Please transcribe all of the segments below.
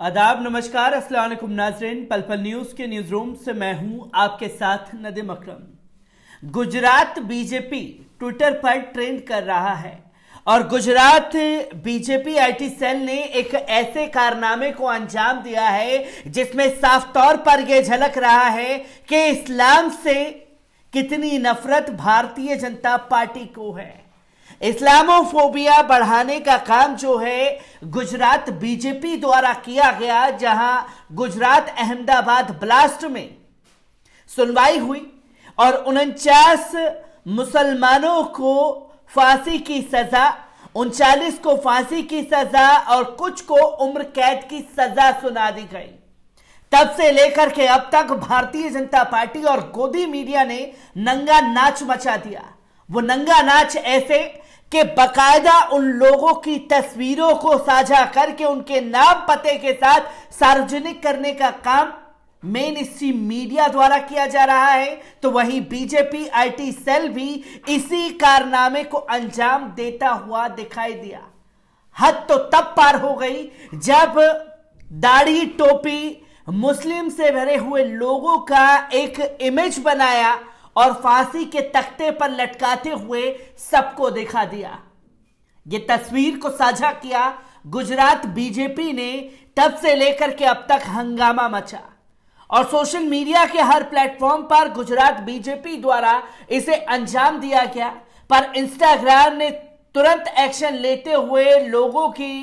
आदाब, नमस्कार, अस्सलाम वालेकुम नाज़रीन। पल पल न्यूज़ के न्यूज़ रूम से मैं हूं आपके साथ नदीम अकरम। गुजरात बीजेपी ट्विटर पर ट्रेंड कर रहा है और गुजरात बीजेपी आईटी सेल ने एक ऐसे कारनामे को अंजाम दिया है जिसमें साफ तौर पर यह झलक रहा है कि इस्लाम से कितनी नफरत भारतीय जनता पार्टी को है। इस्लामोफोबिया बढ़ाने का काम जो है गुजरात बीजेपी द्वारा किया गया, जहां गुजरात अहमदाबाद ब्लास्ट में सुनवाई हुई और 49 मुसलमानों को फांसी की सजा, 39 को फांसी की सजा और कुछ को उम्र कैद की सजा सुना दी गई। तब से लेकर के अब तक भारतीय जनता पार्टी और गोदी मीडिया ने नंगा नाच मचा दिया। वो नंगा नाच ऐसे कि बकायदा उन लोगों की तस्वीरों को साझा करके उनके नाम पते के साथ सार्वजनिक करने का काम मेन स्ट्रीम मीडिया द्वारा किया जा रहा है, तो वहीं बीजेपी आईटी सेल भी इसी कारनामे को अंजाम देता हुआ दिखाई दिया। हद तो तब पार हो गई जब दाढ़ी टोपी मुस्लिम से भरे हुए लोगों का एक इमेज बनाया और फांसी के तख्ते पर लटकाते हुए सबको दिखा दिया। यह तस्वीर को साझा किया गुजरात बीजेपी ने, तब से लेकर के अब तक हंगामा मचा और सोशल मीडिया के हर प्लेटफॉर्म पर गुजरात बीजेपी द्वारा इसे अंजाम दिया गया। पर इंस्टाग्राम ने तुरंत एक्शन लेते हुए लोगों की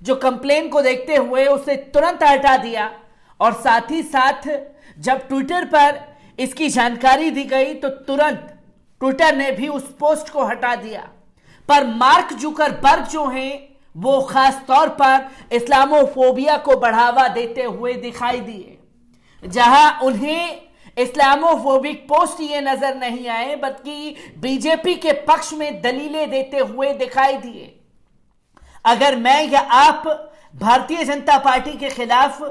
जो कंप्लेन को देखते हुए उसे तुरंत हटा दिया और साथ ही साथ जब ट्विटर पर इसकी जानकारी दी गई तो तुरंत ट्विटर ने भी उस पोस्ट को हटा दिया। पर मार्क जुकरबर्ग जो हैं वो खास तौर पर इस्लामोफोबिया को बढ़ावा देते हुए दिखाई दिए, जहां उन्हें इस्लामोफोबिक पोस्ट ये नजर नहीं आए बल्कि बीजेपी के पक्ष में दलीलें देते हुए दिखाई दिए। अगर मैं या आप भारतीय जनता पार्टी के खिलाफ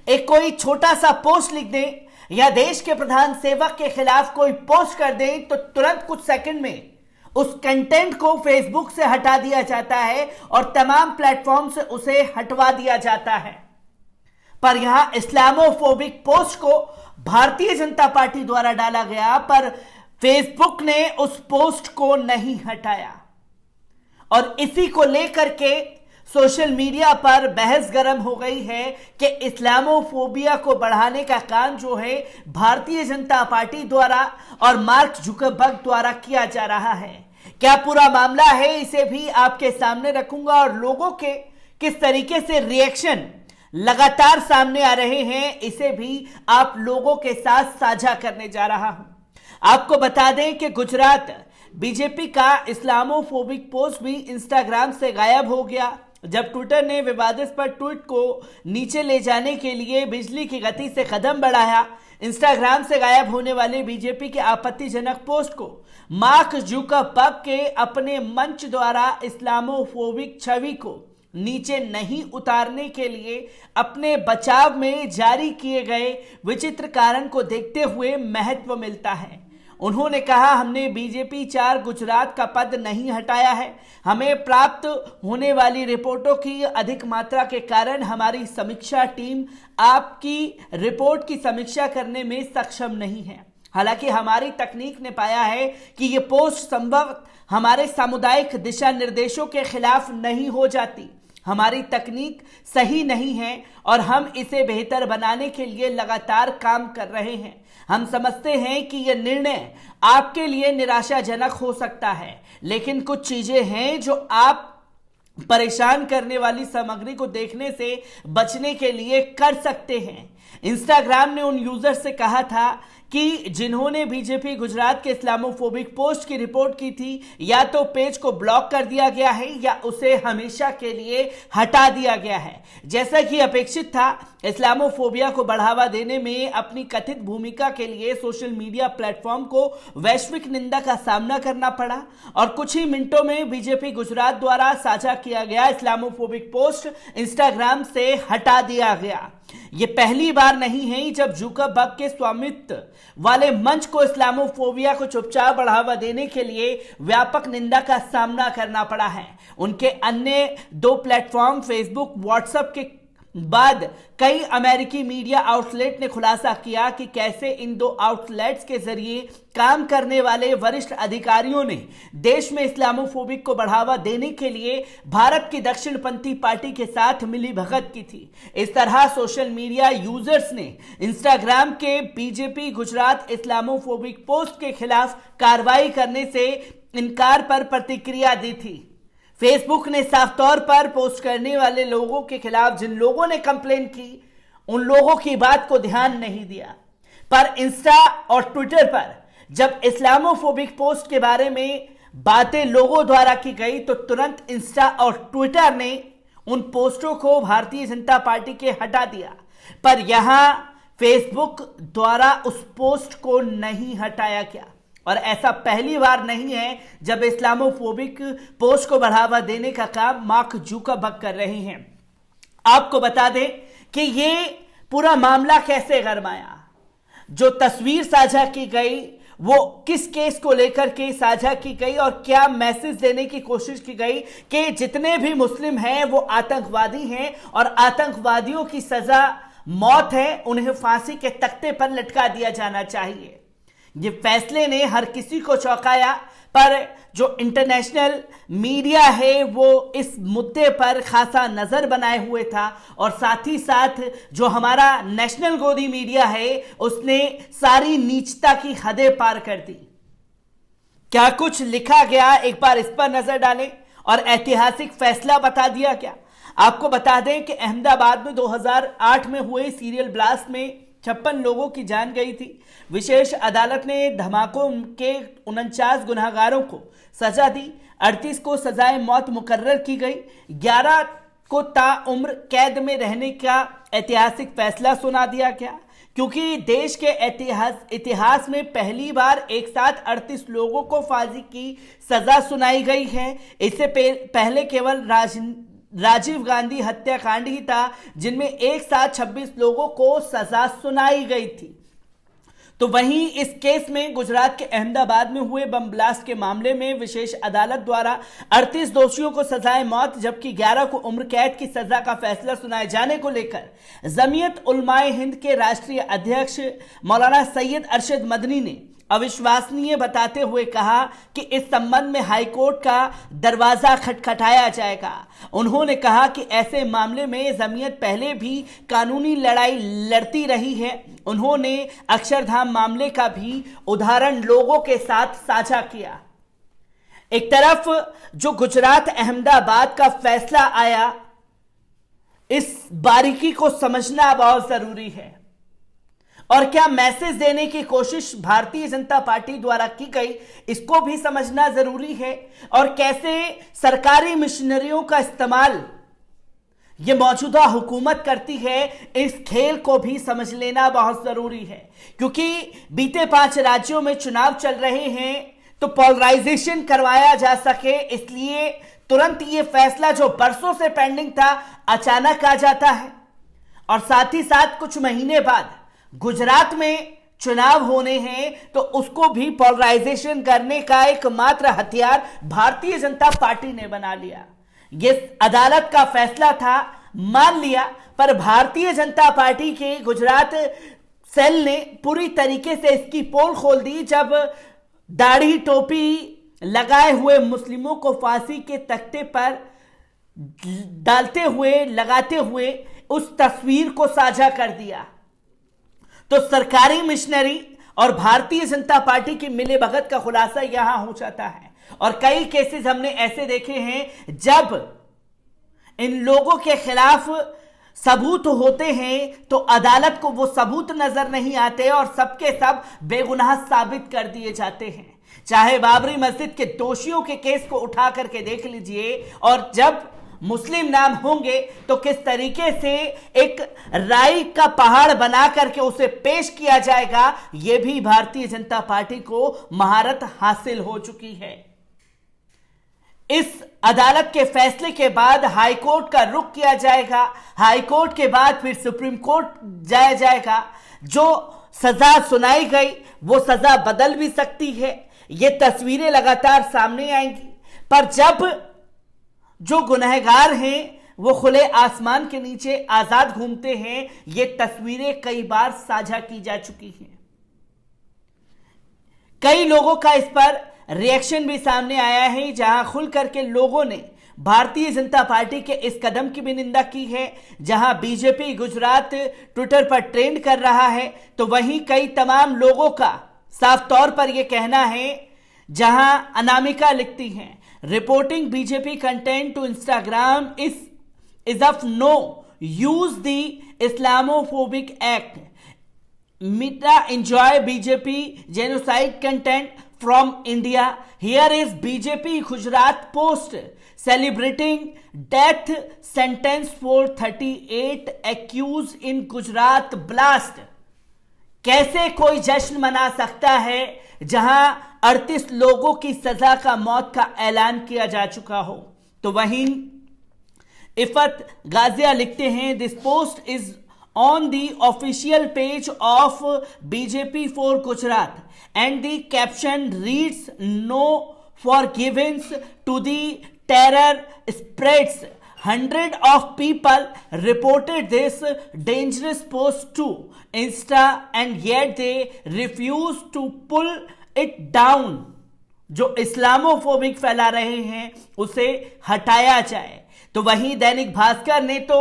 एक कोई छोटा सा पोस्ट लिख दें या देश के प्रधान सेवक के खिलाफ कोई पोस्ट कर दें तो तुरंत कुछ सेकंड में उस कंटेंट को फेसबुक से हटा दिया जाता है और तमाम प्लेटफॉर्म से उसे हटवा दिया जाता है। पर यहां इस्लामोफोबिक पोस्ट को भारतीय जनता पार्टी द्वारा डाला गया पर फेसबुक ने उस पोस्ट को नहीं हटाया और इसी को लेकर के सोशल मीडिया पर बहस गर्म हो गई है कि इस्लामोफोबिया को बढ़ाने का काम जो है भारतीय जनता पार्टी द्वारा और मार्क जुकरबर्ग द्वारा किया जा रहा है। क्या पूरा मामला है इसे भी आपके सामने रखूंगा और लोगों के किस तरीके से रिएक्शन लगातार सामने आ रहे हैं इसे भी आप लोगों के साथ साझा करने जा रहा हूं। आपको बता दें कि गुजरात बीजेपी का इस्लामोफोबिक पोस्ट भी इंस्टाग्राम से गायब हो गया जब ट्विटर ने विवादास्पद ट्वीट को नीचे ले जाने के लिए बिजली की गति से कदम बढ़ाया। इंस्टाग्राम से गायब होने वाले बीजेपी के आपत्तिजनक पोस्ट को मार्क जुकरबर्ग के अपने मंच द्वारा इस्लामोफोबिक छवि को नीचे नहीं उतारने के लिए अपने बचाव में जारी किए गए विचित्र कारण को देखते हुए महत्व मिलता है। उन्होंने कहा, हमने बीजेपी 4 गुजरात का पद नहीं हटाया है। हमें प्राप्त होने वाली रिपोर्टों की अधिक मात्रा के कारण हमारी समीक्षा टीम आपकी रिपोर्ट की समीक्षा करने में सक्षम नहीं है। हालांकि हमारी तकनीक ने पाया है कि ये पोस्ट संभव हमारे सामुदायिक दिशा निर्देशों के खिलाफ नहीं हो जाती। हमारी तकनीक सही नहीं है और हम इसे बेहतर बनाने के लिए लगातार काम कर रहे हैं। हम समझते हैं कि यह निर्णय आपके लिए निराशाजनक हो सकता है, लेकिन कुछ चीजें हैं जो आप परेशान करने वाली सामग्री को देखने से बचने के लिए कर सकते हैं। इंस्टाग्राम ने उन यूजर से कहा था कि जिन्होंने बीजेपी गुजरात के इस्लामोफोबिक पोस्ट की रिपोर्ट की थी, या तो पेज को ब्लॉक कर दिया गया है या उसे हमेशा के लिए हटा दिया गया है। जैसा कि अपेक्षित था, इस्लामोफोबिया को बढ़ावा देने में अपनी कथित भूमिका के लिए सोशल मीडिया प्लेटफॉर्म को वैश्विक निंदा का सामना करना पड़ा और कुछ ही मिनटों में बीजेपी गुजरात द्वारा साझा किया गया इस्लामोफोबिक पोस्ट इंस्टाग्राम से हटा दिया गया। यह पहली बार नहीं है जब जुकरबर्ग के स्वामित्व वाले मंच को इस्लामोफोबिया को चुपचाप बढ़ावा देने के लिए व्यापक निंदा का सामना करना पड़ा है। उनके अन्य 2 प्लेटफॉर्म फेसबुक, व्हाट्सएप के बाद कई अमेरिकी मीडिया आउटलेट ने खुलासा किया कि कैसे इन दो आउटलेट्स के जरिए काम करने वाले वरिष्ठ अधिकारियों ने देश में इस्लामोफोबिक को बढ़ावा देने के लिए भारत की दक्षिणपंथी पार्टी के साथ मिलीभगत की थी। इस तरह सोशल मीडिया यूजर्स ने इंस्टाग्राम के बीजेपी गुजरात इस्लामोफोबिक पोस्ट के खिलाफ कार्रवाई करने से इनकार पर प्रतिक्रिया दी थी। फेसबुक ने साफ तौर पर पोस्ट करने वाले लोगों के खिलाफ जिन लोगों ने कंप्लेन की उन लोगों की बात को ध्यान नहीं दिया, पर इंस्टा और ट्विटर पर जब इस्लामोफोबिक पोस्ट के बारे में बातें लोगों द्वारा की गई तो तुरंत इंस्टा और ट्विटर ने उन पोस्टों को भारतीय जनता पार्टी के हटा दिया, पर यहां फेसबुक द्वारा उस पोस्ट को नहीं हटाया गया। और ऐसा पहली बार नहीं है जब इस्लामोफोबिक पोस्ट को बढ़ावा देने का काम मार्क जुकरबर्ग कर रहे हैं। आपको बता दें कि ये पूरा मामला कैसे गरमाया। जो तस्वीर साझा की गई वो किस केस को लेकर के साझा की गई और क्या मैसेज देने की कोशिश की गई कि जितने भी मुस्लिम हैं वो आतंकवादी हैं और आतंकवादियों की सजा मौत है, उन्हें फांसी के तख्ते पर लटका दिया जाना चाहिए। ये फैसले ने हर किसी को चौंकाया, पर जो इंटरनेशनल मीडिया है वो इस मुद्दे पर खासा नजर बनाए हुए था और साथ ही साथ जो हमारा नेशनल गोदी मीडिया है उसने सारी नीचता की हदें पार कर दी। क्या कुछ लिखा गया, एक बार इस पर नजर डालें और ऐतिहासिक फैसला बता दिया गया। आपको बता दें कि अहमदाबाद में 2008 में हुए सीरियल ब्लास्ट में 56 लोगों की जान गई थी। विशेष अदालत ने धमाकों के 49 गुनहगारों को सजा दी, 38 को सजाए मौत मुकर्रर की गई, 11 को ताउम्र कैद में रहने का ऐतिहासिक फैसला सुना दिया गया, क्योंकि देश के इतिहास में पहली बार एक साथ 38 लोगों को फांसी की सजा सुनाई गई है। इससे पहले केवल राजीव गांधी हत्याकांड ही था जिनमें एक साथ 26 लोगों को सजा सुनाई गई थी। तो वहीं इस केस में गुजरात के अहमदाबाद में हुए बम ब्लास्ट के मामले में विशेष अदालत द्वारा 38 दोषियों को सजाए मौत जबकि 11 को उम्र कैद की सजा का फैसला सुनाए जाने को लेकर जमीयत उलमाए हिंद के राष्ट्रीय अध्यक्ष मौलाना सैयद अरशद मदनी ने अविश्वसनीय बताते हुए कहा कि इस संबंध में हाईकोर्ट का दरवाजा खटखटाया जाएगा। उन्होंने कहा कि ऐसे मामले में जमीयत पहले भी कानूनी लड़ाई लड़ती रही है। उन्होंने अक्षरधाम मामले का भी उदाहरण लोगों के साथ साझा किया। एक तरफ जो गुजरात अहमदाबाद का फैसला आया, इस बारीकी को समझना बहुत जरूरी है और क्या मैसेज देने की कोशिश भारतीय जनता पार्टी द्वारा की गई इसको भी समझना जरूरी है और कैसे सरकारी मिशनरियों का इस्तेमाल ये मौजूदा हुकूमत करती है, इस खेल को भी समझ लेना बहुत जरूरी है। क्योंकि बीते 5 राज्यों में चुनाव चल रहे हैं तो पोलराइजेशन करवाया जा सके, इसलिए तुरंत ये फैसला जो बरसों से पेंडिंग था अचानक आ जाता है और साथ ही साथ कुछ महीने बाद गुजरात में चुनाव होने हैं तो उसको भी पोलराइजेशन करने का एकमात्र हथियार भारतीय जनता पार्टी ने बना लिया। ये अदालत का फैसला था, मान लिया, पर भारतीय जनता पार्टी के गुजरात सेल ने पूरी तरीके से इसकी पोल खोल दी जब दाढ़ी टोपी लगाए हुए मुस्लिमों को फांसी के तख्ते पर लगाते हुए उस तस्वीर को साझा कर दिया। तो सरकारी मिशनरी और भारतीय जनता पार्टी की मिलीभगत का खुलासा यहां हो जाता है और कई केसेस हमने ऐसे देखे हैं जब इन लोगों के खिलाफ सबूत होते हैं तो अदालत को वो सबूत नजर नहीं आते और सबके सब बेगुनाह साबित कर दिए जाते हैं। चाहे बाबरी मस्जिद के दोषियों के केस को उठा करके देख लीजिए और जब मुस्लिम नाम होंगे तो किस तरीके से एक राई का पहाड़ बना करके उसे पेश किया जाएगा, यह भी भारतीय जनता पार्टी को महारत हासिल हो चुकी है। इस अदालत के फैसले के बाद हाईकोर्ट का रुख किया जाएगा, हाईकोर्ट के बाद फिर सुप्रीम कोर्ट जाया जाएगा। जो सजा सुनाई गई वो सजा बदल भी सकती है, ये तस्वीरें लगातार सामने आएंगी, पर जब जो गुनहगार हैं वो खुले आसमान के नीचे आजाद घूमते हैं, ये तस्वीरें कई बार साझा की जा चुकी हैं। कई लोगों का इस पर रिएक्शन भी सामने आया है, जहां खुल करके लोगों ने भारतीय जनता पार्टी के इस कदम की भी निंदा की है। जहां बीजेपी गुजरात ट्विटर पर ट्रेंड कर रहा है, तो वहीं कई तमाम लोगों का साफ तौर पर यह कहना है, जहां अनामिका लिखती हैं, reporting BJP content to Instagram is of no use the Islamophobic act, Meta enjoy BJP genocide content from India. Here is BJP Gujarat post celebrating death sentence for 38 accused in Gujarat blast. कैसे कोई जश्न मना सकता है जहां 38 लोगों की सजा का मौत का ऐलान किया जा चुका हो। तो वहीं इफत गाजिया लिखते हैं, this post is on the official page of BJP for Gujarat and the caption reads, no forgiveness to the terror spreads. Hundreds of people reported this dangerous post to Insta and yet they refuse to pull it down. जो Islamophobic फैला रहे हैं उसे हटाया जाए। तो वहीं दैनिक भास्कर ने तो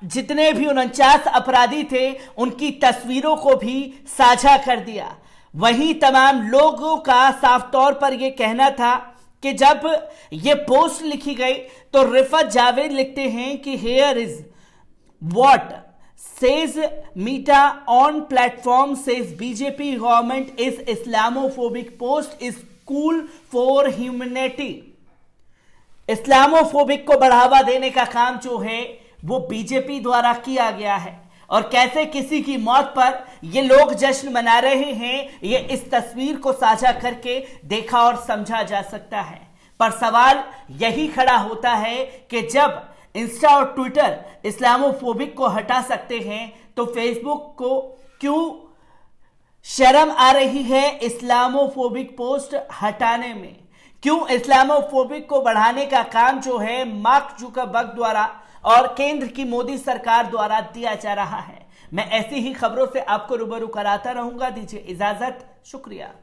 जितने भी 49 अपराधी थे उनकी तस्वीरों को भी साझा कर दिया। वहीं तमाम लोगों का साफ तौर पर यह कहना था कि जब ये पोस्ट लिखी गई तो रिफत जावेद लिखते हैं कि here is what says Meta on platform says BJP government is Islamophobic post is cool for humanity. Islamophobic को बढ़ावा देने का काम जो है वो बीजेपी द्वारा किया गया है, और कैसे किसी की मौत पर ये लोग जश्न मना रहे हैं, ये इस तस्वीर को साझा करके देखा और समझा जा सकता है। पर सवाल यही खड़ा होता है कि जब इंस्टा और ट्विटर इस्लामोफोबिक को हटा सकते हैं तो फेसबुक को क्यों शर्म आ रही है इस्लामोफोबिक पोस्ट हटाने में? क्यों इस्लामोफोबिक को बढ़ाने का काम जो है मार्क जुकरबर्ग द्वारा और केंद्र की मोदी सरकार द्वारा दिया जा रहा है? मैं ऐसी ही खबरों से आपको रूबरू कराता रहूंगा। दीजिए इजाजत, शुक्रिया।